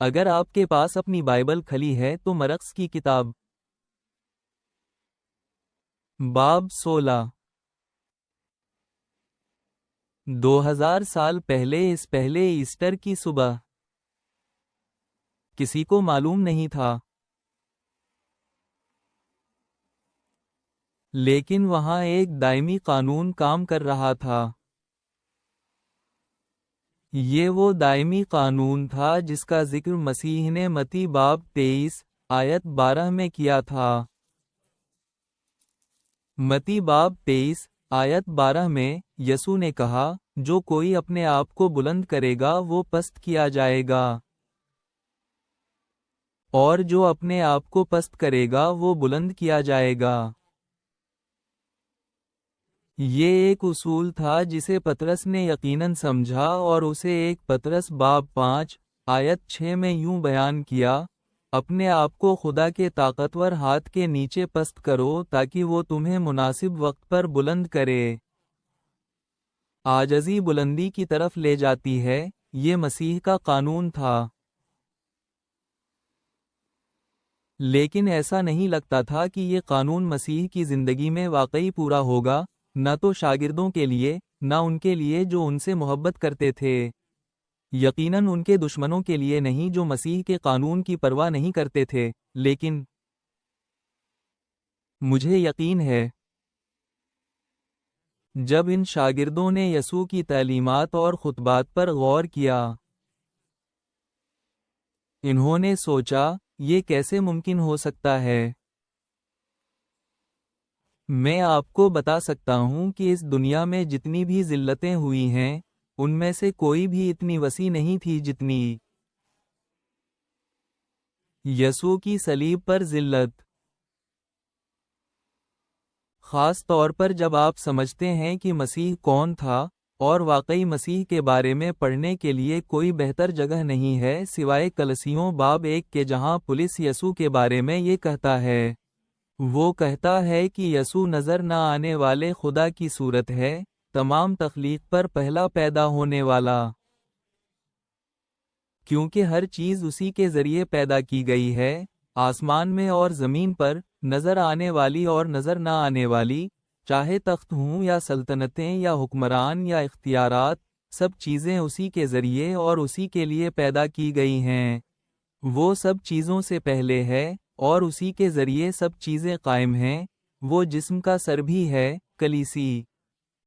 اگر آپ کے پاس اپنی بائبل کھلی ہے تو مرقس کی کتاب باب 16 2000 سال پہلے اس پہلے ایسٹر کی صبح کسی کو معلوم نہیں تھا، لیکن وہاں ایک دائمی قانون کام کر رہا تھا۔ یہ وہ دائمی قانون تھا جس کا ذکر مسیح نے متی باب 23 آیت 12 میں کیا تھا۔ متی باب 23 آیت 12 میں یسوع نے کہا، جو کوئی اپنے آپ کو بلند کرے گا وہ پست کیا جائے گا، اور جو اپنے آپ کو پست کرے گا وہ بلند کیا جائے گا۔ یہ ایک اصول تھا جسے پطرس نے یقیناً سمجھا اور اسے ایک پطرس باب 5 آیت 6 میں یوں بیان کیا، اپنے آپ کو خدا کے طاقتور ہاتھ کے نیچے پست کرو تاکہ وہ تمہیں مناسب وقت پر بلند کرے۔ عاجزی بلندی کی طرف لے جاتی ہے، یہ مسیح کا قانون تھا۔ لیکن ایسا نہیں لگتا تھا کہ یہ قانون مسیح کی زندگی میں واقعی پورا ہوگا، نہ تو شاگردوں کے لیے، نہ ان کے لیے جو ان سے محبت کرتے تھے، یقیناً ان کے دشمنوں کے لیے نہیں جو مسیح کے قانون کی پرواہ نہیں کرتے تھے، لیکن مجھے یقین ہے جب ان شاگردوں نے یسوع کی تعلیمات اور خطبات پر غور کیا، انہوں نے سوچا، یہ کیسے ممکن ہو سکتا ہے؟ میں آپ کو بتا سکتا ہوں کہ اس دنیا میں جتنی بھی ذلتیں ہوئی ہیں، ان میں سے کوئی بھی اتنی وسیع نہیں تھی جتنی یسوع کی صلیب پر ذلت۔ خاص طور پر جب آپ سمجھتے ہیں کہ مسیح کون تھا، اور واقعی مسیح کے بارے میں پڑھنے کے لیے کوئی بہتر جگہ نہیں ہے سوائے کلسیوں باب 1 کے جہاں پولیس یسوع کے بارے میں یہ کہتا ہے۔ وہ کہتا ہے کہ یسوع نظر نہ آنے والے خدا کی صورت ہے، تمام تخلیق پر پہلا پیدا ہونے والا، کیونکہ ہر چیز اسی کے ذریعے پیدا کی گئی ہے، آسمان میں اور زمین پر، نظر آنے والی اور نظر نہ آنے والی، چاہے تخت ہوں یا سلطنتیں یا حکمران یا اختیارات، سب چیزیں اسی کے ذریعے اور اسی کے لیے پیدا کی گئی ہیں۔ وہ سب چیزوں سے پہلے ہے، اور اسی کے ذریعے سب چیزیں قائم ہیں۔ وہ جسم کا سر بھی ہے، کلیسی۔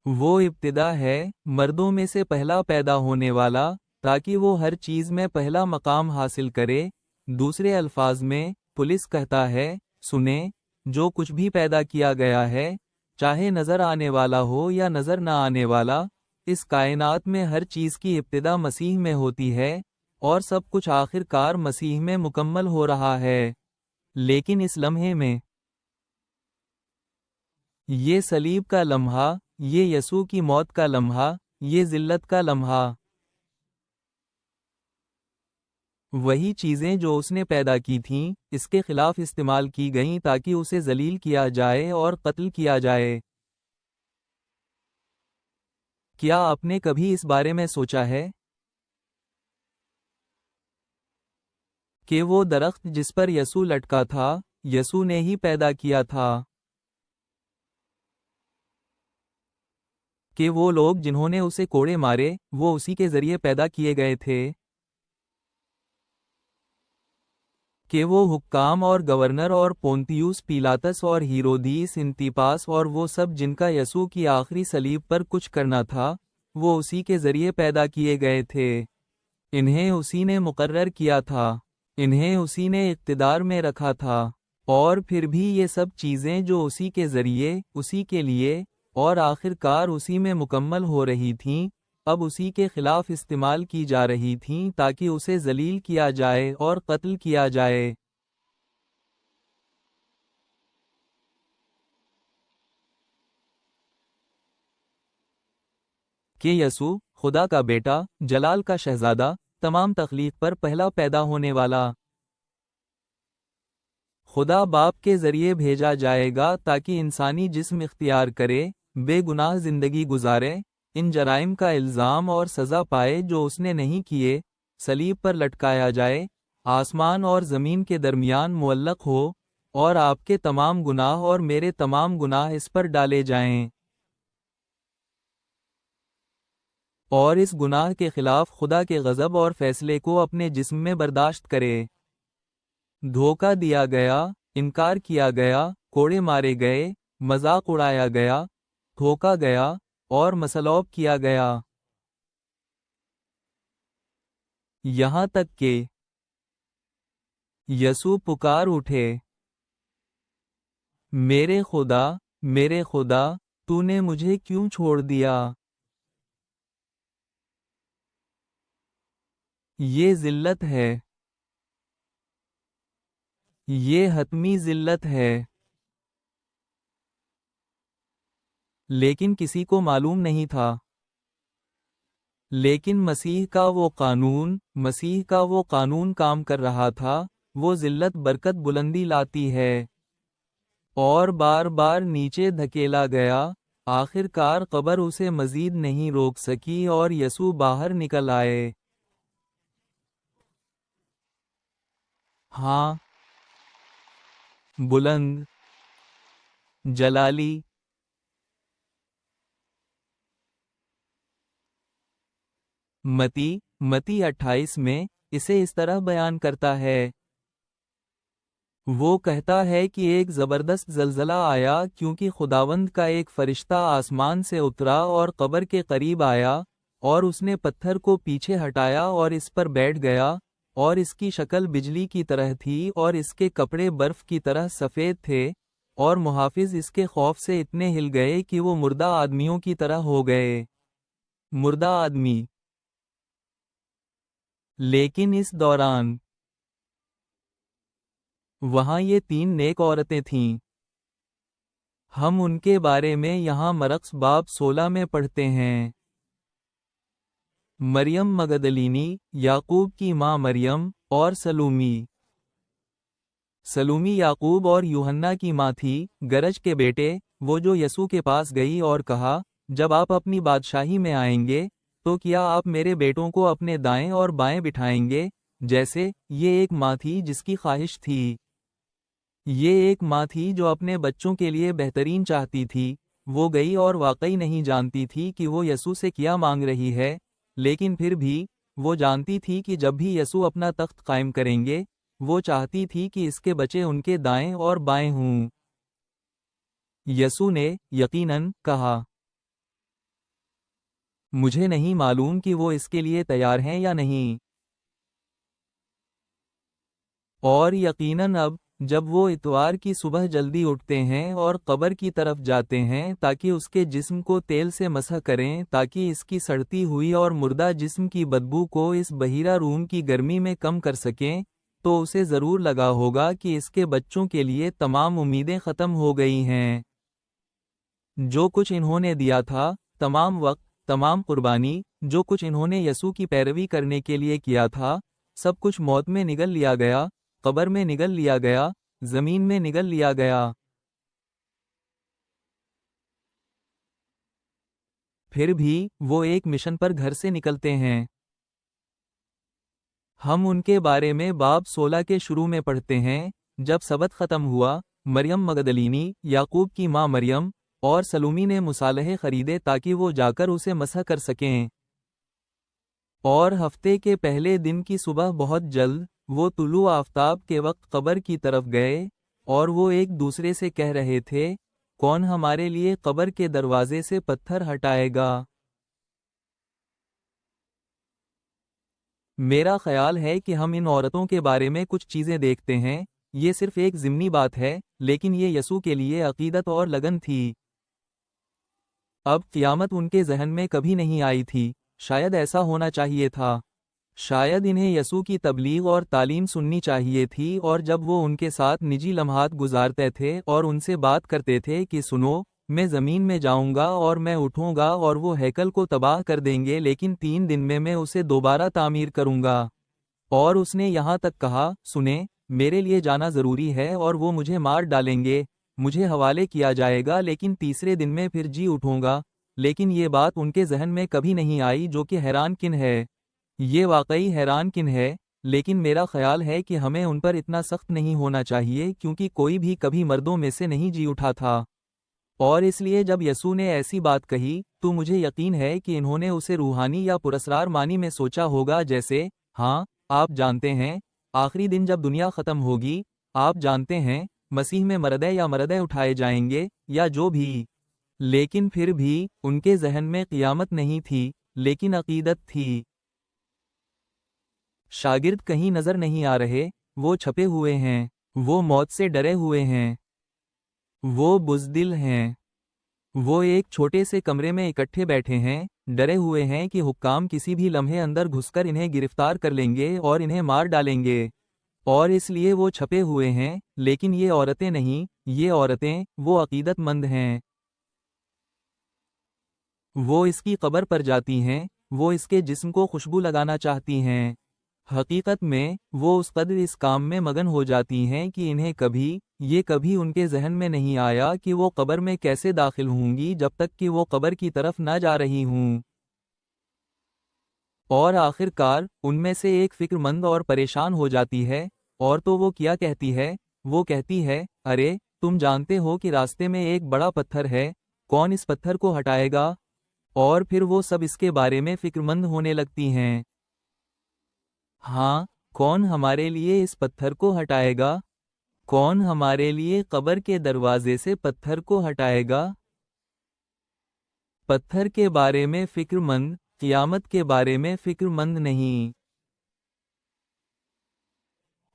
وہ ابتدا ہے، مردوں میں سے پہلا پیدا ہونے والا، تاکہ وہ ہر چیز میں پہلا مقام حاصل کرے۔ دوسرے الفاظ میں، پولیس کہتا ہے، سنیں، جو کچھ بھی پیدا کیا گیا ہے، چاہے نظر آنے والا ہو یا نظر نہ آنے والا، اس کائنات میں ہر چیز کی ابتدا مسیح میں ہوتی ہے، اور سب کچھ آخر کار مسیح میں مکمل ہو رہا ہے۔ لیکن اس لمحے میں، یہ صلیب کا لمحہ، یہ یسوع کی موت کا لمحہ، یہ ذلت کا لمحہ، وہی چیزیں جو اس نے پیدا کی تھیں، اس کے خلاف استعمال کی گئیں تاکہ اسے ذلیل کیا جائے اور قتل کیا جائے۔ کیا آپ نے کبھی اس بارے میں سوچا ہے کہ وہ درخت جس پر یسوع لٹکا تھا، یسوع نے ہی پیدا کیا تھا؟ کہ وہ لوگ جنہوں نے اسے کوڑے مارے، وہ اسی کے ذریعے پیدا کیے گئے تھے؟ کہ وہ حکام اور گورنر اور پونتیوس پیلاطس اور ہیرودیس انتیپاس اور وہ سب جن کا یسوع کی آخری صلیب پر کچھ کرنا تھا، وہ اسی کے ذریعے پیدا کیے گئے تھے۔ انہیں اسی نے مقرر کیا تھا، انہیں اسی نے اقتدار میں رکھا تھا، اور پھر بھی یہ سب چیزیں جو اسی کے ذریعے، اسی کے لیے، اور آخر کار اسی میں مکمل ہو رہی تھیں، اب اسی کے خلاف استعمال کی جا رہی تھیں تاکہ اسے ذلیل کیا جائے اور قتل کیا جائے۔ کہ یسوع، خدا کا بیٹا، جلال کا شہزادہ، تمام تخلیق پر پہلا پیدا ہونے والا، خدا باپ کے ذریعے بھیجا جائے گا تاکہ انسانی جسم اختیار کرے، بے گناہ زندگی گزارے، ان جرائم کا الزام اور سزا پائے جو اس نے نہیں کیے، صلیب پر لٹکایا جائے، آسمان اور زمین کے درمیان معلق ہو اور آپ کے تمام گناہ اور میرے تمام گناہ اس پر ڈالے جائیں اور اس گناہ کے خلاف خدا کے غضب اور فیصلے کو اپنے جسم میں برداشت کرے۔ دھوکہ دیا گیا، انکار کیا گیا، کوڑے مارے گئے، مذاق اڑایا گیا، ٹھوکا گیا اور مصلوب کیا گیا، یہاں تک کہ یسوع پکار اٹھے، میرے خدا، تو نے مجھے کیوں چھوڑ دیا؟ یہ ذلت ہے، یہ حتمی ذلت ہے، لیکن کسی کو معلوم نہیں تھا۔ لیکن مسیح کا وہ قانون کام کر رہا تھا۔ وہ ذلت برکت بلندی لاتی ہے اور بار بار نیچے دھکیلا گیا۔ آخر کار قبر اسے مزید نہیں روک سکی اور یسوع باہر نکل آئے۔ ہاں، بلند، جلالی، متی 28 میں اسے اس طرح بیان کرتا ہے۔ وہ کہتا ہے کہ ایک زبردست زلزلہ آیا کیونکہ خداوند کا ایک فرشتہ آسمان سے اترا اور قبر کے قریب آیا، اور اس نے پتھر کو پیچھے ہٹایا اور اس پر بیٹھ گیا، اور اس کی شکل بجلی کی طرح تھی اور اس کے کپڑے برف کی طرح سفید تھے، اور محافظ اس کے خوف سے اتنے ہل گئے کہ وہ مردہ آدمیوں کی طرح ہو گئے۔ مردہ آدمی۔ لیکن اس دوران وہاں یہ 3 نیک عورتیں تھیں۔ ہم ان کے بارے میں یہاں مرقس باب 16 میں پڑھتے ہیں۔ مریم مگدلینی، یعقوب کی ماں مریم، اور سلومی یعقوب اور یوحنا کی ماں تھی، گرج کے بیٹے، وہ جو یسوع کے پاس گئی اور کہا، جب آپ اپنی بادشاہی میں آئیں گے تو کیا آپ میرے بیٹوں کو اپنے دائیں اور بائیں بٹھائیں گے؟ جیسے یہ ایک ماں تھی جس کی خواہش تھی۔ یہ ایک ماں تھی جو اپنے بچوں کے لیے بہترین چاہتی تھی۔ وہ گئی اور واقعی نہیں جانتی تھی کہ وہ یسوع سے کیا مانگ رہی ہے، لیکن پھر بھی وہ جانتی تھی کہ جب بھی یسوع اپنا تخت قائم کریں گے، وہ چاہتی تھی کہ اس کے بچے ان کے دائیں اور بائیں ہوں۔ یسوع نے یقیناً کہا، مجھے نہیں معلوم کہ وہ اس کے لیے تیار ہیں یا نہیں۔ اور یقیناً اب جب وہ اتوار کی صبح جلدی اٹھتے ہیں اور قبر کی طرف جاتے ہیں تاکہ اس کے جسم کو تیل سے مسح کریں تاکہ اس کی سڑتی ہوئی اور مردہ جسم کی بدبو کو اس بحیرہ روم کی گرمی میں کم کر سکیں، تو اسے ضرور لگا ہوگا کہ اس کے بچوں کے لیے تمام امیدیں ختم ہو گئی ہیں۔ جو کچھ انہوں نے دیا تھا، تمام وقت، تمام قربانی، جو کچھ انہوں نے یسوع کی پیروی کرنے کے لیے کیا تھا، سب کچھ موت میں نگل لیا گیا، قبر میں نگل لیا گیا، زمین میں نگل لیا گیا۔ پھر بھی وہ ایک مشن پر گھر سے نکلتے ہیں۔ ہم ان کے بارے میں باب 16 کے شروع میں پڑھتے ہیں۔ جب سبت ختم ہوا، مریم مگدلینی، یعقوب کی ماں مریم اور سلومی نے مصالحے خریدے تاکہ وہ جا کر اسے مسح کر سکیں۔ اور ہفتے کے پہلے دن کی صبح بہت جلد، وہ طلوع آفتاب کے وقت قبر کی طرف گئے، اور وہ ایک دوسرے سے کہہ رہے تھے، کون ہمارے لیے قبر کے دروازے سے پتھر ہٹائے گا؟ میرا خیال ہے کہ ہم ان عورتوں کے بارے میں کچھ چیزیں دیکھتے ہیں۔ یہ صرف ایک ضمنی بات ہے، لیکن یہ یسوع کے لیے عقیدت اور لگن تھی۔ اب قیامت ان کے ذہن میں کبھی نہیں آئی تھی، شاید ایسا ہونا چاہیے تھا۔ شاید انہیں یسوع کی تبلیغ اور تعلیم سننی چاہیے تھی، اور جب وہ ان کے ساتھ نجی لمحات گزارتے تھے اور ان سے بات کرتے تھے کہ سنو، میں زمین میں جاؤں گا اور میں اٹھوں گا اور وہ ہیکل کو تباہ کر دیں گے، لیکن 3 دن میں اسے دوبارہ تعمیر کروں گا۔ اور اس نے یہاں تک کہا، سنیں، میرے لیے جانا ضروری ہے اور وہ مجھے مار ڈالیں گے، مجھے حوالے کیا جائے گا، لیکن تیسرے دن میں پھر جی اٹھوں گا۔ لیکن یہ بات ان کے ذہن میں کبھی نہیں آئی، جو کہ حیران کن ہے۔ یہ واقعی حیران کن ہے لیکن میرا خیال ہے کہ ہمیں ان پر اتنا سخت نہیں ہونا چاہیے کیونکہ کوئی بھی کبھی مردوں میں سے نہیں جی اٹھا تھا۔ اور اس لیے جب یسوع نے ایسی بات کہی تو مجھے یقین ہے کہ انہوں نے اسے روحانی یا پراسرار معنی میں سوچا ہوگا، جیسے ہاں آپ جانتے ہیں آخری دن جب دنیا ختم ہوگی، آپ جانتے ہیں مسیح میں مردے یا مردے اٹھائے جائیں گے یا جو بھی۔ لیکن پھر بھی ان کے ذہن میں قیامت نہیں تھی لیکن عقیدت تھی۔ شاگرد کہیں نظر نہیں آ رہے، وہ چھپے ہوئے ہیں، وہ موت سے ڈرے ہوئے ہیں، وہ بزدل ہیں، وہ ایک چھوٹے سے کمرے میں اکٹھے بیٹھے ہیں، ڈرے ہوئے ہیں کہ حکام کسی بھی لمحے اندر گھس کر انہیں گرفتار کر لیں گے اور انہیں مار ڈالیں گے، اور اس لیے وہ چھپے ہوئے ہیں۔ لیکن یہ عورتیں نہیں، یہ عورتیں وہ عقیدت مند ہیں۔ وہ اس کی قبر پر جاتی ہیں، وہ اس کے جسم کو خوشبو لگانا چاہتی ہیں۔ حقیقت میں وہ اس قدر اس کام میں مگن ہو جاتی ہیں کہ انہیں کبھی ان کے ذہن میں نہیں آیا کہ وہ قبر میں کیسے داخل ہوں گی جب تک کہ وہ قبر کی طرف نہ جا رہی ہوں۔ اور آخر کار ان میں سے ایک فکر مند اور پریشان ہو جاتی ہے، اور تو وہ کیا کہتی ہے؟ وہ کہتی ہے، ارے تم جانتے ہو کہ راستے میں ایک بڑا پتھر ہے، کون اس پتھر کو ہٹائے گا؟ اور پھر وہ سب اس کے بارے میں فکر مند ہونے لگتی ہیں۔ ہاں، کون ہمارے لیے اس پتھر کو ہٹائے گا؟ کون ہمارے لیے قبر کے دروازے سے پتھر کو ہٹائے گا؟ پتھر کے بارے میں فکر مند، قیامت کے بارے میں فکر مند نہیں۔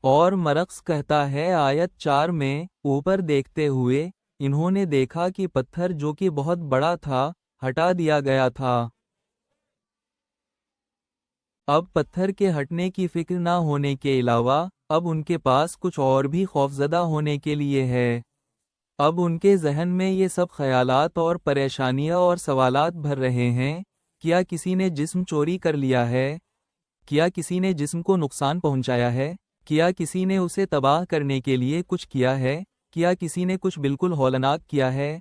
اور مرقس کہتا ہے آیت 4 میں، اوپر دیکھتے ہوئے انہوں نے دیکھا کہ پتھر جو کہ بہت بڑا تھا ہٹا دیا گیا تھا۔ اب پتھر کے ہٹنے کی فکر نہ ہونے کے علاوہ اب ان کے پاس کچھ اور بھی خوفزدہ ہونے کے لیے ہے۔ اب ان کے ذہن میں یہ سب خیالات اور پریشانیاں اور سوالات بھر رہے ہیں۔ کیا کسی نے جسم چوری کر لیا ہے؟ کیا کسی نے جسم کو نقصان پہنچایا ہے؟ کیا کسی نے اسے تباہ کرنے کے لیے کچھ کیا ہے؟ کیا کسی نے کچھ بالکل ہولناک کیا ہے؟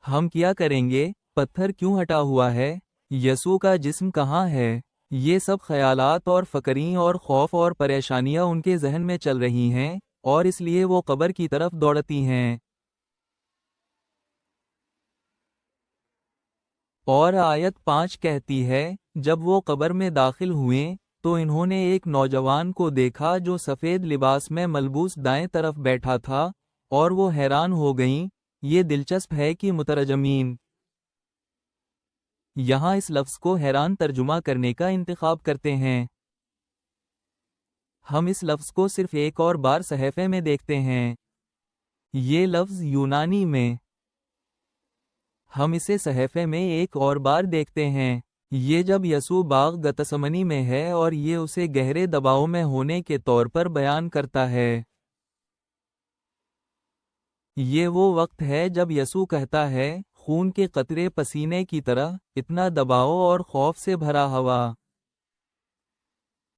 ہم کیا کریں گے؟ پتھر کیوں ہٹا ہوا ہے؟ یسوع کا جسم کہاں ہے؟ یہ سب خیالات اور فکریں اور خوف اور پریشانیاں ان کے ذہن میں چل رہی ہیں، اور اس لیے وہ قبر کی طرف دوڑتی ہیں۔ اور آیت 5 کہتی ہے، جب وہ قبر میں داخل ہوئے تو انہوں نے ایک نوجوان کو دیکھا جو سفید لباس میں ملبوس دائیں طرف بیٹھا تھا، اور وہ حیران ہو گئیں۔ یہ دلچسپ ہے کہ مترجمین یہاں اس لفظ کو حیران ترجمہ کرنے کا انتخاب کرتے ہیں۔ ہم اس لفظ کو صرف ایک اور بار صحیفے میں دیکھتے ہیں۔ یہ لفظ یونانی میں ہم اسے صحیفے میں ایک اور بار دیکھتے ہیں۔ یہ جب یسوع باغ گتسمنی میں ہے اور یہ اسے گہرے دباؤ میں ہونے کے طور پر بیان کرتا ہے۔ یہ وہ وقت ہے جب یسوع کہتا ہے، خون کے قطرے پسینے کی طرح، اتنا دباؤ اور خوف سے بھرا ہوا۔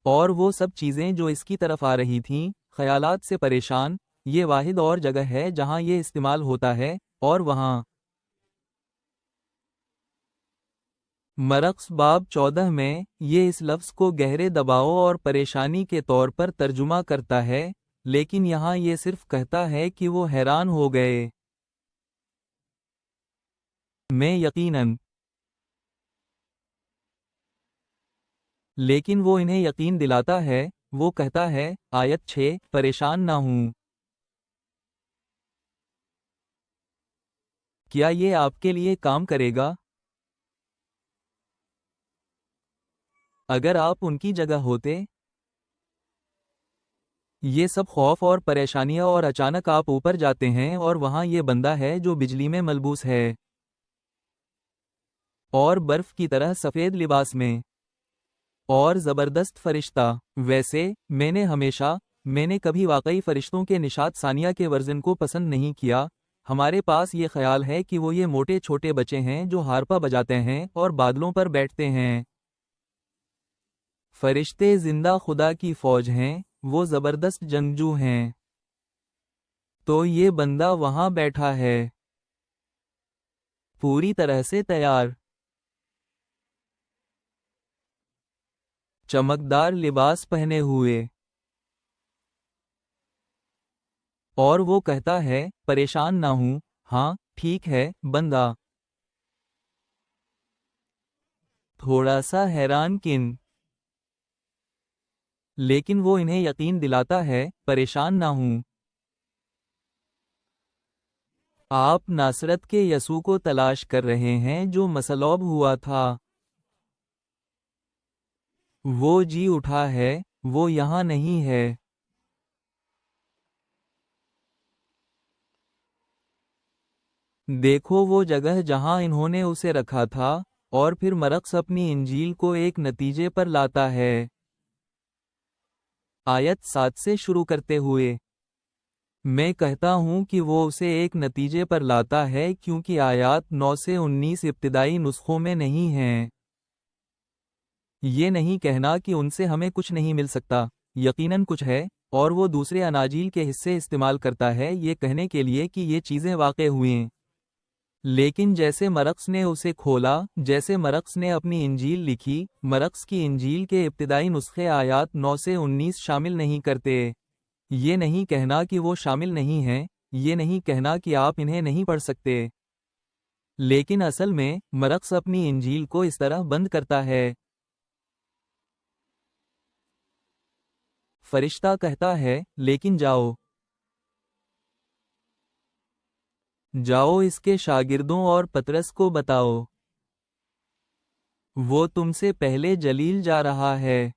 اور وہ سب چیزیں جو اس کی طرف آ رہی تھیں، خیالات سے پریشان۔ یہ واحد اور جگہ ہے جہاں یہ استعمال ہوتا ہے، اور وہاں مرقس باب 14 میں یہ اس لفظ کو گہرے دباؤ اور پریشانی کے طور پر ترجمہ کرتا ہے، لیکن یہاں یہ صرف کہتا ہے کہ وہ حیران ہو گئے۔ میں یقیناً لیکن وہ انہیں یقین دلاتا ہے، وہ کہتا ہے آیت 6، پریشان نہ ہوں۔ کیا یہ آپ کے لیے کام کرے گا؟ اگر آپ ان کی جگہ ہوتے؟ یہ سب خوف اور پریشانیاں، اور اچانک آپ اوپر جاتے ہیں اور وہاں یہ بندہ ہے جو بجلی میں ملبوس ہے اور برف کی طرح سفید لباس میں، اور زبردست فرشتہ۔ ویسے میں نے کبھی واقعی فرشتوں کے نشاد ثانیہ کے ورژن کو پسند نہیں کیا۔ ہمارے پاس یہ خیال ہے کہ وہ یہ موٹے چھوٹے بچے ہیں جو ہارپا بجاتے ہیں اور بادلوں پر بیٹھتے ہیں۔ فرشتے زندہ خدا کی فوج ہیں، وہ زبردست جنگجو ہیں۔ تو یہ بندہ وہاں بیٹھا ہے، پوری طرح سے تیار، چمکدار لباس پہنے ہوئے۔ اور وہ کہتا ہے پریشان نہ ہوں، ہاں ٹھیک ہے بندہ، تھوڑا سا حیران کن، لیکن وہ انہیں یقین دلاتا ہے پریشان نہ ہوں۔ آپ ناصرت کے یسوع کو تلاش کر رہے ہیں جو مصلوب ہوا تھا۔ وہ جی اٹھا ہے، وہ یہاں نہیں ہے۔ دیکھو وہ جگہ جہاں انہوں نے اسے رکھا تھا، اور پھر مرقس اپنی انجیل کو ایک نتیجے پر لاتا ہے۔ آیت 7 سے شروع کرتے ہوئے، میں کہتا ہوں کہ وہ اسے ایک نتیجے پر لاتا ہے کیونکہ آیات 9 سے 19 ابتدائی نسخوں میں نہیں ہیں۔ یہ نہیں کہنا کہ ان سے ہمیں کچھ نہیں مل سکتا، یقیناً کچھ ہے، اور وہ دوسرے اناجیل کے حصے استعمال کرتا ہے یہ کہنے کے لیے کہ یہ چیزیں واقع ہوئیں۔ لیکن جیسے مرقس نے اسے کھولا، جیسے مرقس نے اپنی انجیل لکھی، مرقس کی انجیل کے ابتدائی نسخے آیات 9 سے 19 شامل نہیں کرتے۔ یہ نہیں کہنا کہ وہ شامل نہیں ہیں، یہ نہیں کہنا کہ آپ انہیں نہیں پڑھ سکتے۔ لیکن اصل میں مرقس اپنی انجیل کو اس طرح بند کرتا ہے۔ فرشتہ کہتا ہے لیکن جاؤ، جاؤ اس کے شاگردوں اور پطرس کو بتاؤ، وہ تم سے پہلے جلیل جا رہا ہے،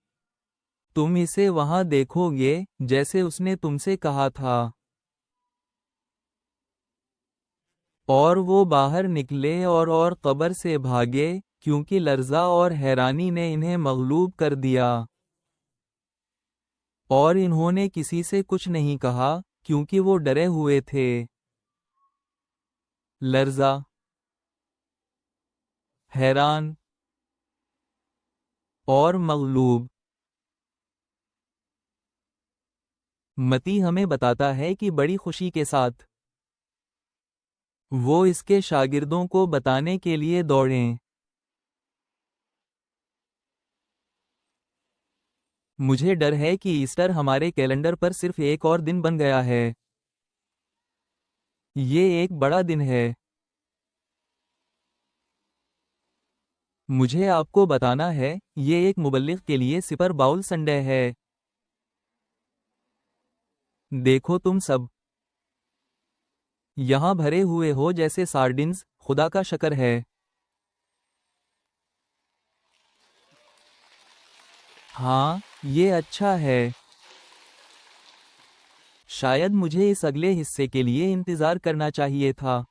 تم اسے وہاں دیکھو گے جیسے اس نے تم سے کہا تھا۔ اور وہ باہر نکلے اور قبر سے بھاگے، کیونکہ لرزہ اور حیرانی نے انہیں مغلوب کر دیا۔ اور انہوں نے کسی سے کچھ نہیں کہا کیونکہ وہ ڈرے ہوئے تھے۔ لرزہ، حیران اور مغلوب۔ متی ہمیں بتاتا ہے کہ بڑی خوشی کے ساتھ وہ اس کے شاگردوں کو بتانے کے لیے دوڑیں۔ مجھے ڈر ہے کہ ایسٹر ہمارے کیلنڈر پر صرف ایک اور دن بن گیا ہے۔ یہ ایک بڑا دن ہے۔ مجھے آپ کو بتانا ہے، یہ ایک مبلغ کے لیے سپر باؤل سنڈے ہے۔ دیکھو تم سب یہاں بھرے ہوئے ہو جیسے سارڈنز، خدا کا شکر ہے۔ ہاں، یہ اچھا ہے۔ شاید مجھے اس اگلے حصے کے لیے انتظار کرنا چاہیے تھا۔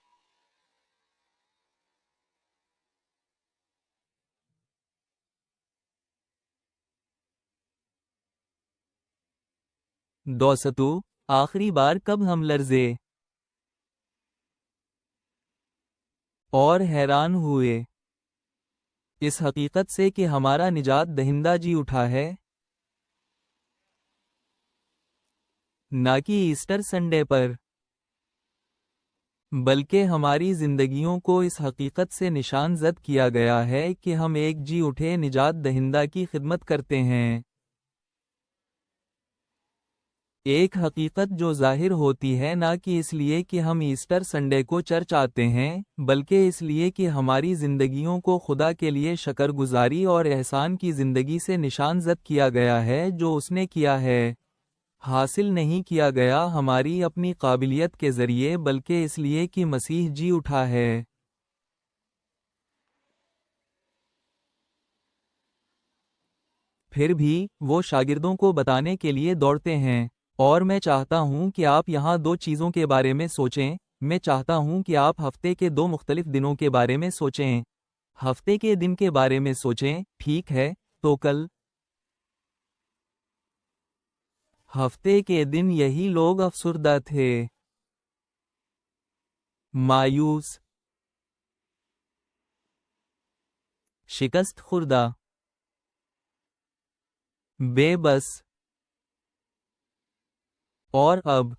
دوستو، آخری بار کب ہم لرزے اور حیران ہوئے اس حقیقت سے کہ ہمارا نجات دہندہ جی اٹھا ہے؟ نہ کہ ایسٹر سنڈے پر، بلکہ ہماری زندگیوں کو اس حقیقت سے نشان زد کیا گیا ہے کہ ہم ایک جی اٹھے نجات دہندہ کی خدمت کرتے ہیں۔ ایک حقیقت جو ظاہر ہوتی ہے نہ کہ اس لیے کہ ہم ایسٹر سنڈے کو چرچ آتے ہیں، بلکہ اس لیے کہ ہماری زندگیوں کو خدا کے لیے شکر گزاری اور احسان کی زندگی سے نشان زد کیا گیا ہے جو اس نے کیا ہے۔ حاصل نہیں کیا گیا ہماری اپنی قابلیت کے ذریعے بلکہ اس لیے کہ مسیح جی اٹھا ہے۔ پھر بھی وہ شاگردوں کو بتانے کے لیے دوڑتے ہیں، اور میں چاہتا ہوں کہ آپ یہاں دو چیزوں کے بارے میں سوچیں۔ میں چاہتا ہوں کہ آپ ہفتے کے دو مختلف دنوں کے بارے میں سوچیں۔ ہفتے کے دن کے بارے میں سوچیں، ٹھیک ہے؟ تو کل ہفتے کے دن یہی لوگ افسردہ تھے، مایوس، شکست خوردہ، بے بس، اور اب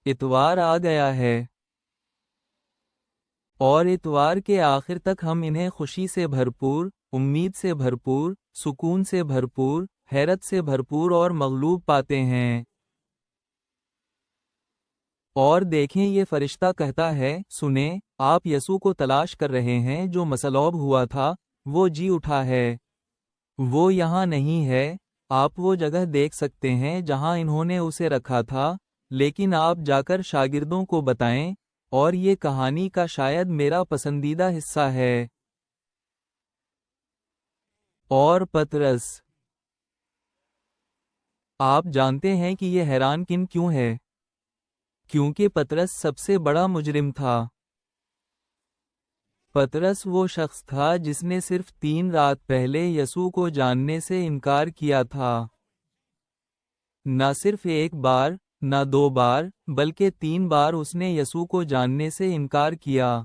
اتوار آ گیا ہے، اور اتوار کے آخر تک ہم انہیں خوشی سے بھرپور، امید سے بھرپور، سکون سے بھرپور، حیرت سے بھرپور اور مغلوب پاتے ہیں۔ اور دیکھیں یہ فرشتہ کہتا ہے سنیں آپ یسوع کو تلاش کر رہے ہیں جو مصلوب ہوا تھا، وہ جی اٹھا ہے، وہ یہاں نہیں ہے۔ آپ وہ جگہ دیکھ سکتے ہیں جہاں انہوں نے اسے رکھا تھا، لیکن آپ جا کر شاگردوں کو بتائیں، اور یہ کہانی کا شاید میرا پسندیدہ حصہ ہے۔ اور پطرس، آپ جانتے ہیں کہ یہ حیران کن کیوں ہے؟ کیونکہ پطرس سب سے بڑا مجرم تھا۔ پطرس وہ شخص تھا جس نے صرف 3 رات پہلے یسوع کو جاننے سے انکار کیا تھا۔ نہ صرف ایک بار، نہ 2 بار، بلکہ 3 بار اس نے یسوع کو جاننے سے انکار کیا۔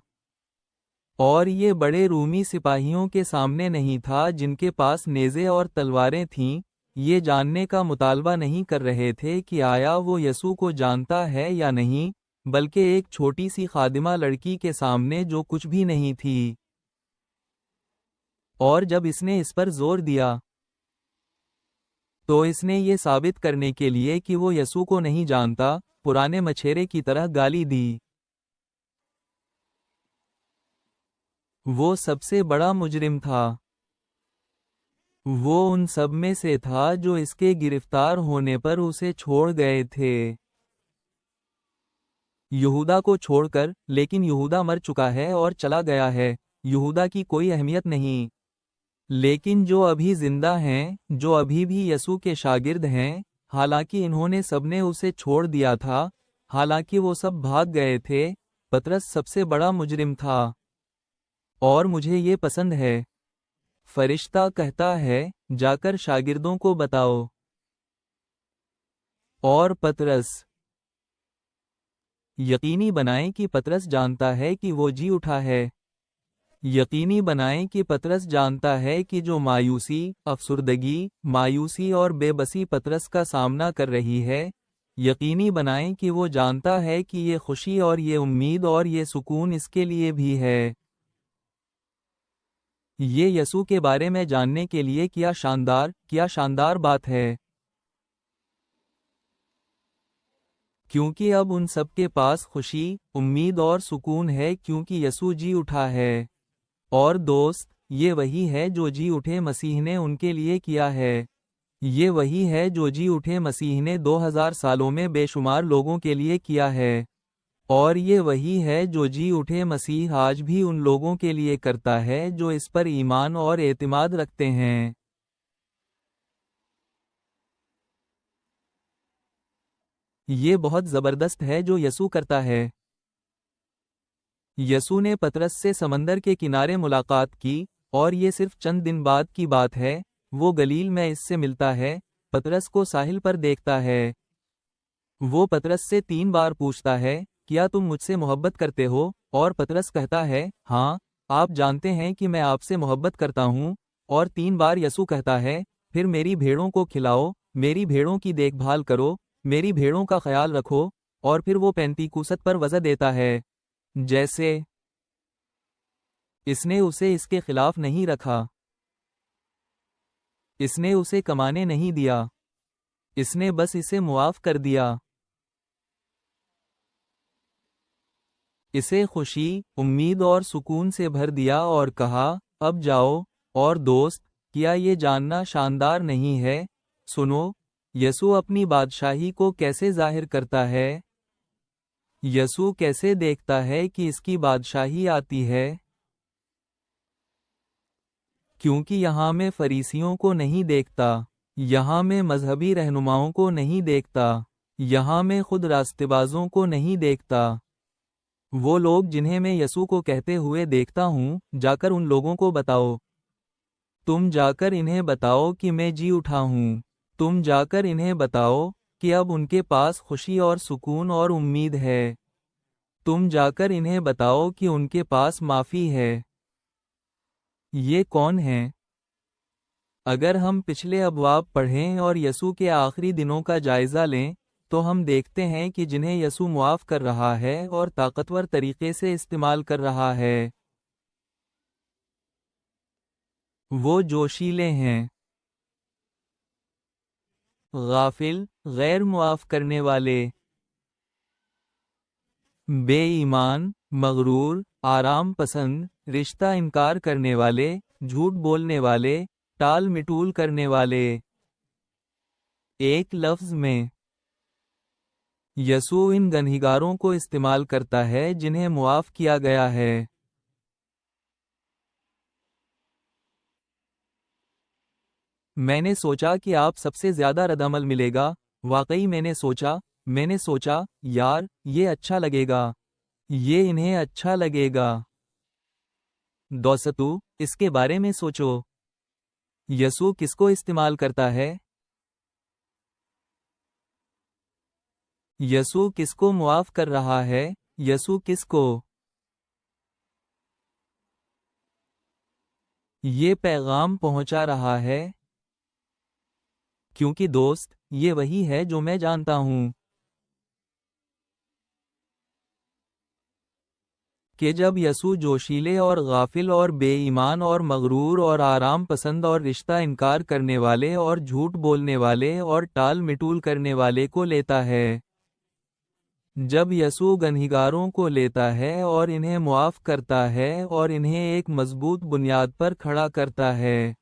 اور یہ بڑے رومی سپاہیوں کے سامنے نہیں تھا جن کے پاس نیزے اور تلواریں تھیں، یہ جاننے کا مطالبہ نہیں کر رہے تھے کہ آیا وہ یسوع کو جانتا ہے یا نہیں، بلکہ ایک چھوٹی سی خادمہ لڑکی کے سامنے جو کچھ بھی نہیں تھی۔ اور جب اس نے اس پر زور دیا تو اس نے یہ ثابت کرنے کے لیے کہ وہ یسوع کو نہیں جانتا، پرانے مچھیرے کی طرح گالی دی۔ وہ سب سے بڑا مجرم تھا۔ وہ ان سب میں سے تھا جو اس کے گرفتار ہونے پر اسے چھوڑ گئے تھے۔ یہودا کو چھوڑ کر، لیکن یہودا مر چکا ہے اور چلا گیا ہے، یہودا کی کوئی اہمیت نہیں۔ لیکن جو ابھی زندہ ہیں، جو ابھی بھی یسوع کے شاگرد ہیں، حالانکہ انہوں نے سب نے اسے چھوڑ دیا تھا، حالانکہ وہ سب بھاگ گئے تھے، پطرس سب سے بڑا مجرم تھا۔ اور مجھے یہ پسند ہے۔ فرشتہ کہتا ہے جا کر شاگردوں کو بتاؤ۔ اور پطرس، یقینی بنائیں کہ پطرس جانتا ہے کہ وہ جی اٹھا ہے۔ یقینی بنائیں کہ پطرس جانتا ہے کہ جو مایوسی، افسردگی، مایوسی اور بے بسی پطرس کا سامنا کر رہی ہے، یقینی بنائیں کہ وہ جانتا ہے کہ یہ خوشی اور یہ امید اور یہ سکون اس کے لیے بھی ہے۔ یہ یسوع کے بارے میں جاننے کے لیے کیا شاندار بات ہے۔ کیونکہ اب ان سب کے پاس خوشی، امید اور سکون ہے کیونکہ یسوع جی اٹھا ہے۔ اور دوست، یہ وہی ہے جو جی اٹھے مسیح نے ان کے لیے کیا ہے۔ یہ وہی ہے جو جی اٹھے مسیح نے 2000 سالوں میں بے شمار لوگوں کے لیے کیا ہے۔ اور یہ وہی ہے جو جی اٹھے مسیح آج بھی ان لوگوں کے لیے کرتا ہے جو اس پر ایمان اور اعتماد رکھتے ہیں۔ یہ بہت زبردست ہے جو یسوع کرتا ہے۔ یسوع نے پطرس سے سمندر کے کنارے ملاقات کی، اور یہ صرف چند دن بعد کی بات ہے، وہ گلیل میں اس سے ملتا ہے، پطرس کو ساحل پر دیکھتا ہے۔ وہ پطرس سے 3 بار پوچھتا ہے، کیا تم مجھ سے محبت کرتے ہو؟ اور پطرس کہتا ہے، ہاں، آپ جانتے ہیں کہ میں آپ سے محبت کرتا ہوں۔ اور 3 بار یسوع کہتا ہے، پھر میری بھیڑوں کو کھلاؤ، میری بھیڑوں کی دیکھ بھال کرو، میری بھیڑوں کا خیال رکھو۔ اور پھر وہ پینتیکوست پر وعظہ دیتا ہے، جیسے اس نے اسے اس کے خلاف نہیں رکھا، اس نے اسے کمانے نہیں دیا، اس نے بس اسے معاف کر دیا، اسے خوشی، امید اور سکون سے بھر دیا اور کہا، اب جاؤ۔ اور دوست، کیا یہ جاننا شاندار نہیں ہے؟ سنو، یسوع اپنی بادشاہی کو کیسے ظاہر کرتا ہے؟ یسوع کیسے دیکھتا ہے کہ اس کی بادشاہی آتی ہے؟ کیونکہ یہاں میں فریسیوں کو نہیں دیکھتا، یہاں میں مذہبی رہنماؤں کو نہیں دیکھتا، یہاں میں خود راستہ بازوں کو نہیں دیکھتا۔ وہ لوگ جنہیں میں یسوع کو کہتے ہوئے دیکھتا ہوں، جا کر ان لوگوں کو بتاؤ۔ تم جا کر انہیں بتاؤ کہ میں جی اٹھا ہوں۔ تم جا کر انہیں بتاؤ کہ اب ان کے پاس خوشی اور سکون اور امید ہے۔ تم جا کر انہیں بتاؤ کہ ان کے پاس معافی ہے۔ یہ کون ہیں؟ اگر ہم پچھلے ابواب پڑھیں اور یسوع کے آخری دنوں کا جائزہ لیں، تو ہم دیکھتے ہیں کہ جنہیں یسوع معاف کر رہا ہے اور طاقتور طریقے سے استعمال کر رہا ہے، وہ جوشیلے ہیں، غافل، غیر معاف کرنے والے، بے ایمان، مغرور، آرام پسند، رشتہ انکار کرنے والے، جھوٹ بولنے والے، ٹال مٹول کرنے والے۔ ایک لفظ میں یسوع ان گنہگاروں کو استعمال کرتا ہے جنہیں معاف کیا گیا ہے۔ میں نے سوچا کہ آپ سب سے زیادہ ردعمل ملے گا۔ واقعی میں نے سوچا، یار، یہ اچھا لگے گا۔ یہ انہیں اچھا لگے گا۔ دوستو، اس کے بارے میں سوچو۔ یسوع کس کو استعمال کرتا ہے؟ یسوع کس کو معاف کر رہا ہے؟ یسوع کس کو؟ یہ پیغام پہنچا رہا ہے؟ کیونکہ دوست، یہ وہی ہے جو میں جانتا ہوں کہ جب یسوع جوشیلے اور غافل اور بے ایمان اور مغرور اور آرام پسند اور رشتہ انکار کرنے والے اور جھوٹ بولنے والے اور ٹال مٹول کرنے والے کو لیتا ہے، جب یسوع گنہگاروں کو لیتا ہے اور انہیں معاف کرتا ہے اور انہیں ایک مضبوط بنیاد پر کھڑا کرتا ہے،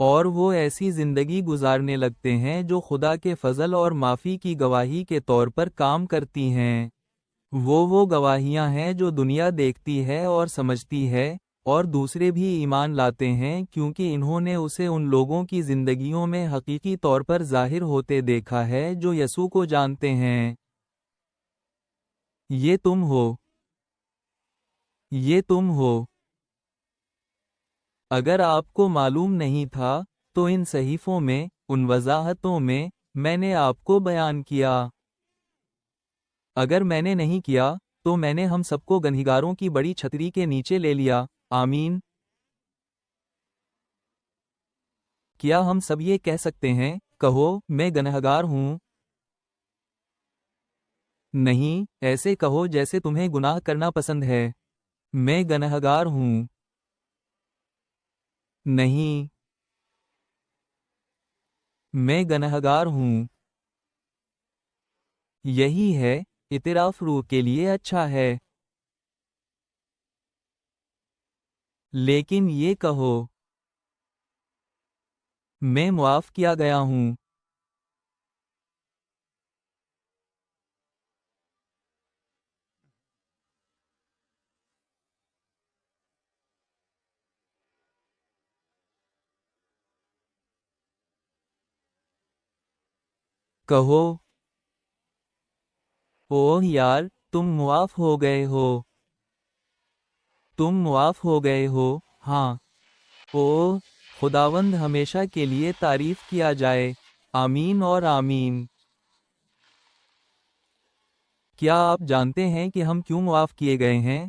اور وہ ایسی زندگی گزارنے لگتے ہیں جو خدا کے فضل اور معافی کی گواہی کے طور پر کام کرتی ہیں۔ وہ گواہیاں ہیں جو دنیا دیکھتی ہے اور سمجھتی ہے، اور دوسرے بھی ایمان لاتے ہیں کیونکہ انہوں نے اسے ان لوگوں کی زندگیوں میں حقیقی طور پر ظاہر ہوتے دیکھا ہے جو یسوع کو جانتے ہیں۔ یہ تم ہو۔ یہ تم ہو۔ اگر آپ کو معلوم نہیں تھا، تو ان صحیفوں میں، ان وضاحتوں میں نے آپ کو بیان کیا۔ اگر میں نے نہیں کیا، تو میں نے ہم سب کو گنہگاروں کی بڑی چھتری کے نیچے لے لیا۔ آمین۔ کیا ہم سب یہ کہہ سکتے ہیں، کہو، میں گنہگار ہوں؟ نہیں، ایسے کہو جیسے تمہیں گناہ کرنا پسند ہے۔ میں گنہگار ہوں۔ نہیں، میں گنہگار ہوں۔ یہی ہے، اعتراف روح کے لیے اچھا ہے۔ لیکن یہ کہو، میں معاف کیا گیا ہوں۔ کہو، اوہ یار، تم معاف ہو گئے ہو۔ تم معاف ہو گئے ہو، ہاں۔ اوہ، خداوند ہمیشہ کے لیے تعریف کیا جائے۔ آمین اور آمین۔ کیا آپ جانتے ہیں کہ ہم کیوں معاف کیے گئے ہیں؟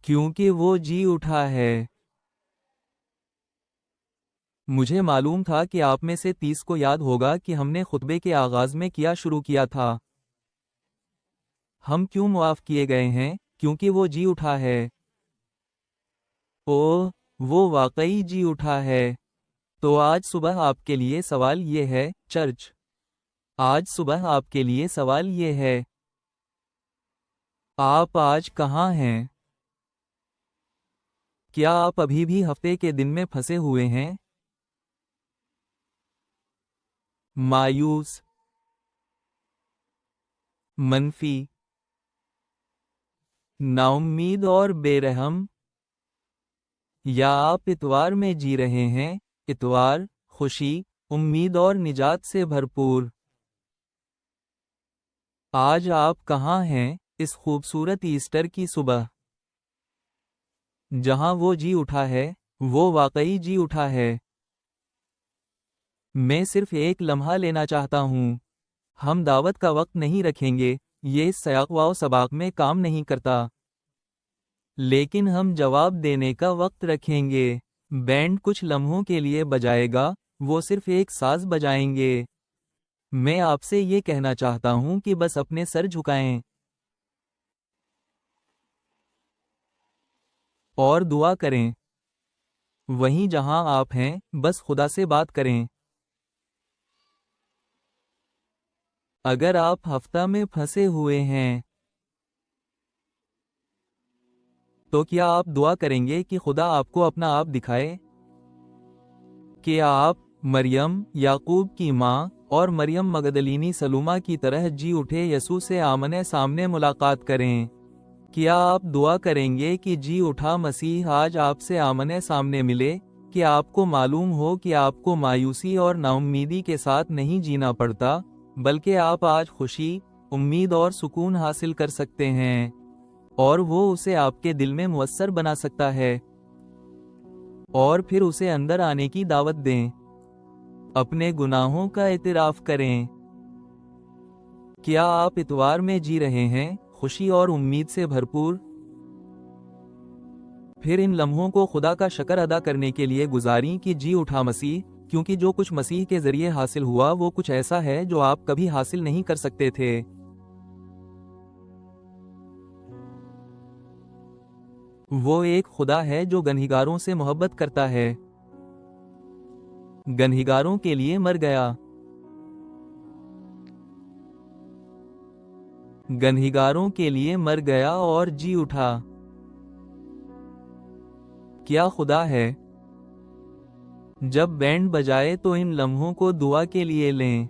کیونکہ وہ جی اٹھا ہے۔ مجھے معلوم تھا کہ آپ میں سے 30 کو یاد ہوگا کہ ہم نے خطبے کے آغاز میں کیا شروع کیا تھا۔ ہم کیوں معاف کیے گئے ہیں؟ کیونکہ وہ جی اٹھا ہے۔ اوہ، وہ واقعی جی اٹھا ہے۔ تو آج صبح آپ کے لیے سوال یہ ہے، چرچ۔ آج صبح آپ کے لیے سوال یہ ہے، آپ آج کہاں ہیں؟ کیا آپ ابھی بھی ہفتے کے دن میں پھنسے ہوئے ہیں؟ مایوس، منفی، ناامید اور بے رحم؟ یا آپ اتوار میں جی رہے ہیں، اتوار، خوشی، امید اور نجات سے بھرپور؟ آج آپ کہاں ہیں، اس خوبصورت ایسٹر کی صبح؟ جہاں وہ جی اٹھا ہے، وہ واقعی جی اٹھا ہے۔ میں صرف ایک لمحہ لینا چاہتا ہوں۔ ہم دعوت کا وقت نہیں رکھیں گے، یہ اس سیاق و سباق میں کام نہیں کرتا۔ لیکن ہم جواب دینے کا وقت رکھیں گے۔ بینڈ کچھ لمحوں کے لیے بجائے گا، وہ صرف ایک ساز بجائیں گے۔ میں آپ سے یہ کہنا چاہتا ہوں کہ بس اپنے سر جھکائیں اور دعا کریں۔ وہیں جہاں آپ ہیں، بس خدا سے بات کریں۔ اگر آپ ہفتہ میں پھنسے ہوئے ہیں تو کیا آپ دعا کریں گے کہ خدا آپ کو اپنا آپ دکھائے؟ کہ آپ مریم، یعقوب کی ماں اور مریم مگدلینی سلومہ کی طرح جی اٹھے یسوع سے آمنے سامنے ملاقات کریں؟ کیا آپ دعا کریں گے کہ جی اٹھا مسیح آج آپ سے آمنے سامنے ملے، کہ آپ کو معلوم ہو کہ آپ کو مایوسی اور ناامیدی کے ساتھ نہیں جینا پڑتا، بلکہ آپ آج خوشی، امید اور سکون حاصل کر سکتے ہیں، اور وہ اسے آپ کے دل میں مؤثر بنا سکتا ہے؟ اور پھر اسے اندر آنے کی دعوت دیں، اپنے گناہوں کا اعتراف کریں۔ کیا آپ اتوار میں جی رہے ہیں، خوشی اور امید سے بھرپور؟ پھر ان لمحوں کو خدا کا شکر ادا کرنے کے لیے گزاریں کہ جی اٹھا مسیح، کیونکہ جو کچھ مسیح کے ذریعے حاصل ہوا وہ کچھ ایسا ہے جو آپ کبھی حاصل نہیں کر سکتے تھے۔ وہ ایک خدا ہے جو گنہگاروں سے محبت کرتا ہے، گنہگاروں کے لیے مر گیا، گنہگاروں کے لیے مر گیا اور جی اٹھا۔ کیا خدا ہے؟ جب بینڈ بجائے تو ان لمحوں کو دعا کے لیے لیں۔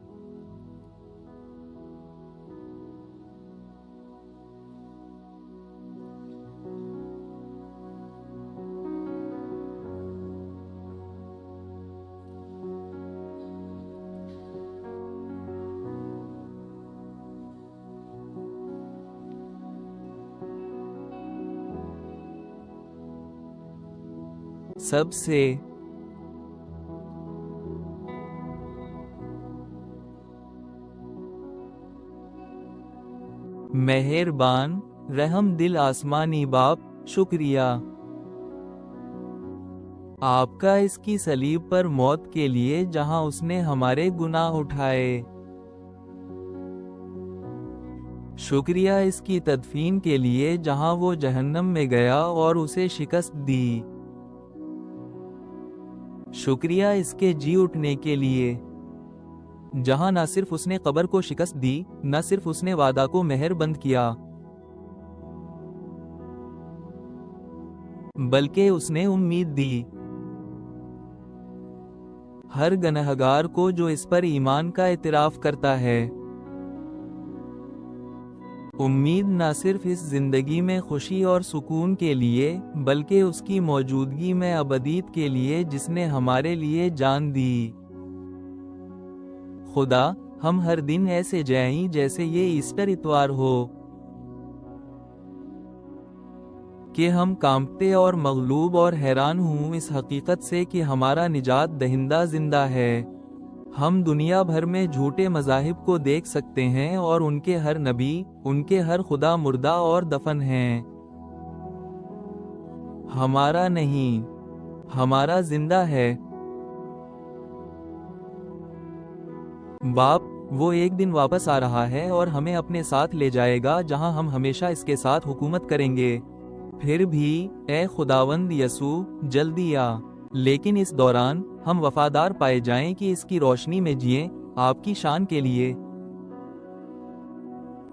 سب سے مہربان، رحم دل آسمانی باپ، شکریہ آپ کا اس کی صلیب پر موت کے لیے جہاں اس نے ہمارے گناہ اٹھائے۔ شکریہ اس کی تدفین کے لیے جہاں وہ جہنم میں گیا اور اسے شکست دی۔ شکریہ اس کے جی اٹھنے کے لیے جہاں نہ صرف اس نے قبر کو شکست دی، نہ صرف اس نے وعدہ کو مہر بند کیا، بلکہ اس نے امید دی۔ ہر گنہگار کو جو اس پر ایمان کا اعتراف کرتا ہے، امید نہ صرف اس زندگی میں خوشی اور سکون کے لیے، بلکہ اس کی موجودگی میں ابدیت کے لیے جس نے ہمارے لیے جان دی۔ خدا، ہم ہر دن ایسے جائیں جیسے یہ ایسٹر اتوار ہو، کہ ہم کانپتے اور مغلوب اور حیران ہوں اس حقیقت سے کہ ہمارا نجات دہندہ زندہ ہے۔ ہم دنیا بھر میں جھوٹے مذاہب کو دیکھ سکتے ہیں اور ان کے ہر نبی، ان کے ہر خدا مردہ اور دفن ہیں۔ ہمارا نہیں، ہمارا زندہ ہے۔ باپ، وہ ایک دن واپس آ رہا ہے اور ہمیں اپنے ساتھ لے جائے گا جہاں ہم ہمیشہ اس کے ساتھ حکومت کریں گے۔ پھر بھی اے خداوند یسوع، جلدی آ، لیکن اس دوران ہم وفادار پائے جائیں کہ اس کی روشنی میں جئیں، آپ کی شان کے لیے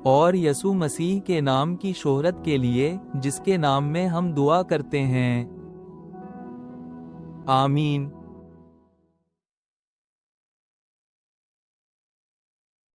اور یسوع مسیح کے نام کی شہرت کے لیے جس کے نام میں ہم دعا کرتے ہیں، آمین۔